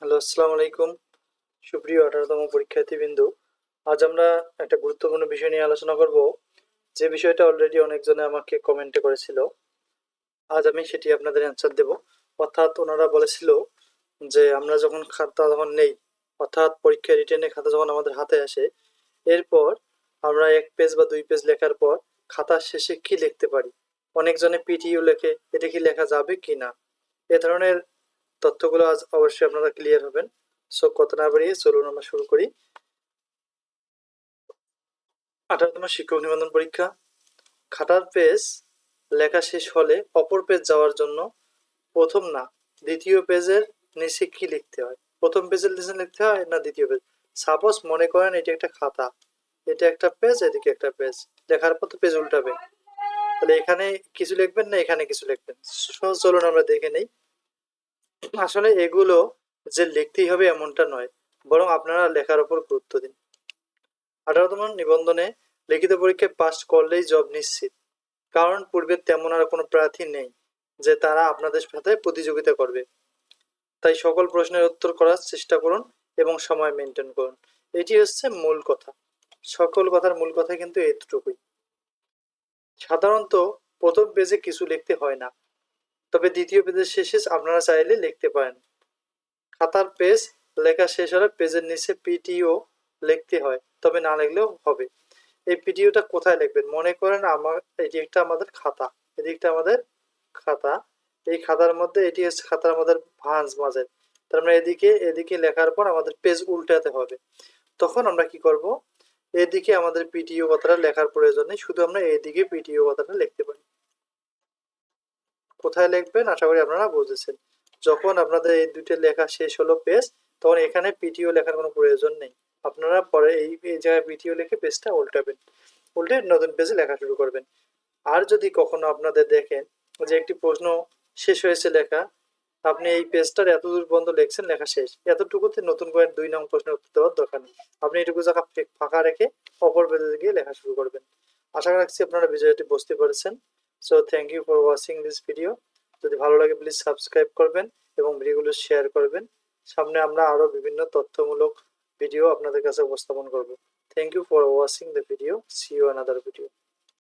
Hello, আসসালামু আলাইকুম। সুপ্রিয় 18তম পরীক্ষার্থীবৃন্দ, আজ আমরা একটা গুরুত্বপূর্ণ বিষয় নিয়ে আলোচনা করব, যে বিষয়টা অলরেডি অনেকজনে আমাকে কমেন্টে করেছিল। আজ আমি সেটি আপনাদের অ্যান্সার দেব। অর্থাৎ ওনারা বলেছিল যে আমরা যখন খাতা যখন নেই, অর্থাৎ পরীক্ষা রিটেনের খাতা যখন আমাদের হাতে আসে, এরপর আমরা 1 পেজ বা 2 পেজ লেখার পর খাতার শেষে কি লিখতে পারি। অনেকজনে পিটিইউ লেখে, এটা কি লেখা যাবে কি না, এ ধরনের তথ্যগুলো আজ অবশ্যই আপনারা ক্লিয়ার হবেন। সো কথা না বাড়িয়ে চলুন আমরা শুরু করি। 18তম শিক্ষক নিবন্ধন পরীক্ষা। খাতার পেজ লেখা শেষ হলে অপর পেজ যাওয়ার জন্য প্রথম না দ্বিতীয় পেজের নিচে কি লিখতে হয়? প্রথম পেজের নিচে লিখতে হয় না দ্বিতীয় পেজ? সাপোজ মনে করেন এটি একটা খাতা, এটা একটা পেজ, এদিকে একটা পেজ, লেখার পর তো পেজ উল্টাবে, তাহলে এখানে কিছু লিখবেন না এখানে কিছু লিখবেন? চলুন আমরা দেখে নেই। আসলে এগুলো যে লিখতেই হবে এমনটা নয়, বরং আপনারা লেখার উপর গুরুত্ব দিন। 18তম নিবন্ধনে লিখিত পরীক্ষায় পাস করলেই জব নিশ্চিত, কারণ পূর্বে তেমন আর কোনো প্রার্থী নেই যে তারা আপনাদের সাথে প্রতিযোগিতা করবে। তাই সকল প্রশ্নের উত্তর করার চেষ্টা করুন এবং সময় মেনটেন করুন। এটি হচ্ছে মূল কথা। সকল কথার মূল কথা কিন্তু এতটুকুই। সাধারণত প্রথম পেজে কিছু লিখতে হয় না, তবে দ্বিতীয় পেজের শেষে আপনারা চাইলে লিখতে পারেন। খাতার পেজ লেখা শেষ হলে পেজের নিচে পিটিও লিখতে হয়, তবে না লিখলেও হবে। এই পিডিওটা কোথায় লিখবেন? মনে করেন আমার এটি একটা আমাদের খাতা, এদিকটা আমাদের খাতা, এই খাতার মধ্যে এটি হচ্ছে খাতার আমাদের ভাঁজ মাঝে, তার মানে এদিকে এদিকে লেখার পর আমাদের পেজ উল্টাতে হবে। তখন আমরা কি করব? এদিকে আমাদের পিটিও কথাটা লেখার প্রয়োজন নেই, শুধু আমরা এদিকে পিটিও কথাটা লিখতে পারি। কোথায় লিখবেন আশা করি আপনারা বুঝেছেন। যখন আপনাদের এই দুটো লেখা শেষ হলো পেজ, তখন এখানে পিটিও লেখার কোনো প্রয়োজন নেই। আপনারা পরে এই জায়গায় পিটিও লিখে পেজটা উল্টাবেন, উল্টে নতুন পেজে লেখা শুরু করবেন। আর যদি কখনো আপনাদের দেখেন যে একটি প্রশ্ন শেষ হয়েছে লেখা, আপনি এই পেজটার এতদূর পর্যন্ত লিখছেন, লেখা শেষ, এতটুকুতে নতুন করে 2 নং প্রশ্নের উত্তর দেওয়ার দরকার নেই। আপনি এটুকু জায়গা ফাঁকা রেখে অপর পেজে গিয়ে লেখা শুরু করবেন। আশা রাখছি আপনারা বিষয়টি বুঝতে পেরেছেন। So thank you for watching this video. যদি ভালো লাগে প্লিজ সাবস্ক্রাইব করবেন এবং ভিডিওগুলো শেয়ার করবেন। সামনে আমরা আরও বিভিন্ন তথ্যমূলক ভিডিও আপনাদের কাছে উপস্থাপন করব। Thank you for watching the video. See you another video.